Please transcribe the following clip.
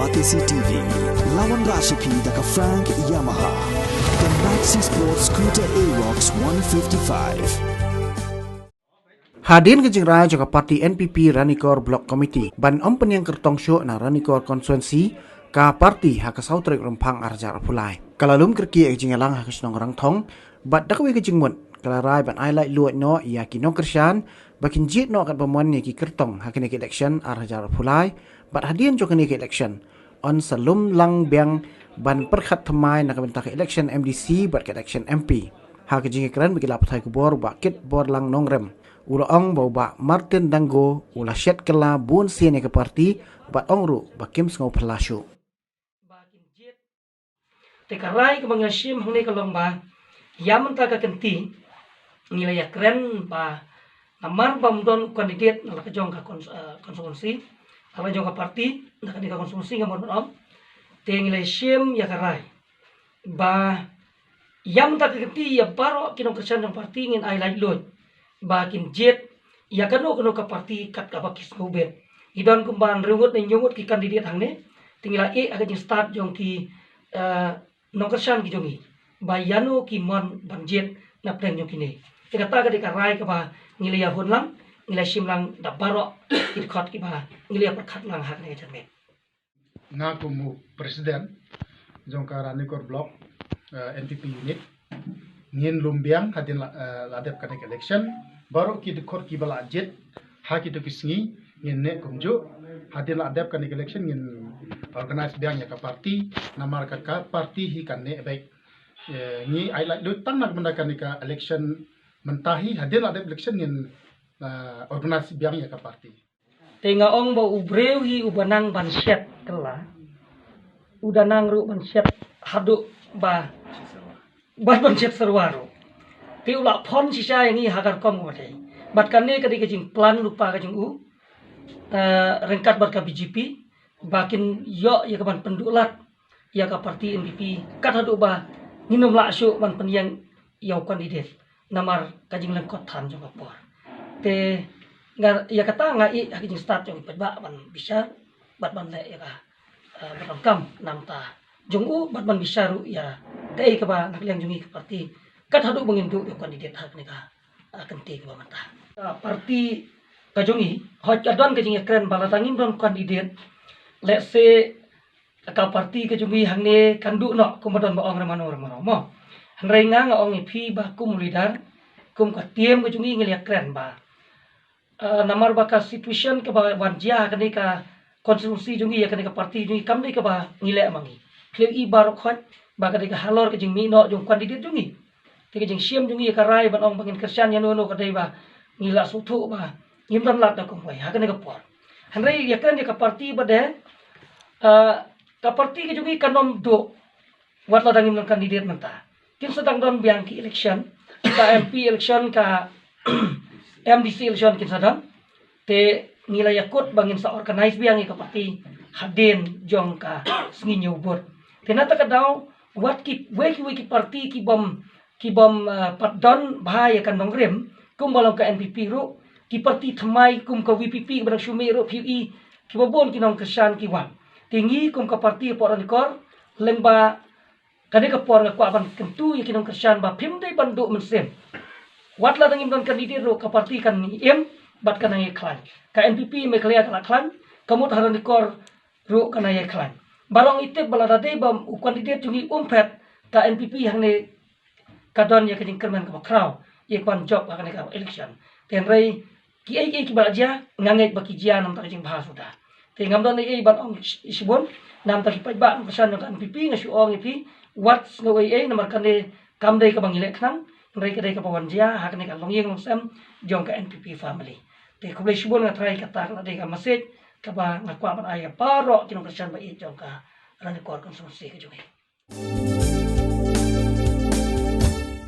Batisi TV, lawan Rashipi daka Frank Yamaha, dan Maxi Sports Scooter Aerox 155. Hadin kejeng raya juga parti NPP Ranikor Block Committee ban ompen yang kertong show na Ranikor konstituensi ka parti haka sautrik rempang arjar pulai. Kalalum kerki kejeng elang haka senong orang tong bat dakwe kejeng mun kalarai ban ai lai luat no ia ki no kersian bakin jit no kat pamuan ki kertong haka nek election arjar pulai bat hadin juga nek election on salum lang biang ban perkhat thamai nak bentak election MDC bat election MP. Haka kejeng keren bagi lapatai kubor bakit bor lang nongrem. Ula ong bau ba Martin Dango ula syet kela bun siene ke parti bat ongru bakim sengau pelasyu. Bakin jet tekarai ke bangasim hangne kalong ba yaman ta ka kenti nilai ya keren ba namar bamdon kandidat nala ka jong ka konstituensi ala jong ka parti nak ka konstituensi ngamon om te nilai sim ya karai ba yaman ta ka kenti ya baro kinong kersan ng parti ngin ai lai lot bakin jet ya kano ka parti kat ka bakis ngobet idon kumban rungut na nyungut ki kandidat hangne tingila aga jing start jong ki nongkersan ki jongi bayano ki mon ban jet na pleng jong kini kata ka dikarai ka ba ngilaya hunlang ngilay simlang da baro ki khot ki ba ngilaya perkhat lang hak ne janme nga kumu presiden jong ka Ranikor Block NPP unit ngin lumbiang hadin ladep kanek election baru ki dekor ki bala jet ha ki to kisngi ngin ne kumju hadin ladep kanek election ngin organize biang ya ka parti namar ka parti hi kan ne baik ni ai like lu tang nak mendakan ka election mentahi hadin ladep election ngin organize biang ya ka parti tenga ong bo ubreu hi ubanang ban syet kala udanang ru ban syet hadu ba ban syet serwaru ti ula phon sisa yang i hagar kom ko te bat kanne kadi kajing plan lupa kajing u rengkat bat ka BJP bakin yo ya kaban pendulat ya ka parti NPP kat hadu ba nginum la syu ban penyang yau kandidat namar kajing lengkot than jong apor te ngar ya kata ngai kajing start jong ba ban bisa bat ban le ya ka berangkam namta jong u bat ban bisa ru ya dei ka ba nak yang jungi ka parti kat hadu mengindu yo kandidat hak ni ka kenti ka mata parti ka jungi hot adon ka jingi keren bala tangin don kandidat let's say ka parti ka jungi hangne kandu no kumadon ba ong ramano mo hanrenga nga ong phi ba kum leader kum ka tiem ka jungi ngeliak keren ba namar ba ka situation ka ba wanjia ka ni ka konstitusi jungi ya ka ni ka parti jungi kam ni ka ba ngile mangi kleu i barok khot ba ka halor ka jing mi no jong kandidat jungi te jing siam jungi ka rai ban ong bangin kersan ya no ka dei ba ngila suthu ba ngimdan lat da kong wai ha ka ni ka por hanrei ya kan ya ka parti ba de ka parti ka jungi kanom do wat la dangim kandidat menta kin sedang don biang ki election ka MP election ka MDC election kin sadang te ngila yakut bangin sa organize biang ka parti hadin jong ka snginyo bot tenata ka daw wat ki weki parti ki bom patdon bahaya kan nongrem kum balong ka NPP ru ki parti thamai kum ka VPP barang sumi ru PUI ki bobon ki nong kesan ki wan tinggi kum ka parti Ranikor lemba kade ka por nga kwa ban kentu ki nong kesan ba phim dei bandu mensem wat la dangim don kandidat ru ka parti kan em bat kan ay klan ka NPP me klia kan klan kamut Ranikor ru kan ay klan barong itip balada dei bam kandidat jungi umpet ka NPP hangne kadon ya kajing kerman ka kraw ye kwan job akan ka election tenrei ki ai ki balaja ngangai baki jia nam ta kajing bahas sudah te ngam don ai ban ong isibon nam ta ki ba pesan ka NPP ngasu ong ipi wat no ai namar kane kam dei ka bangile khnang rei ka dei ka pawan jia hakne ka longyeng sam jong ka NPP family te ko blai sibon nga try ka ta na dei ka message ka ba ngakwa ban ai paro kinong pesan ba i jong ka Ranikor konstitusi ka jong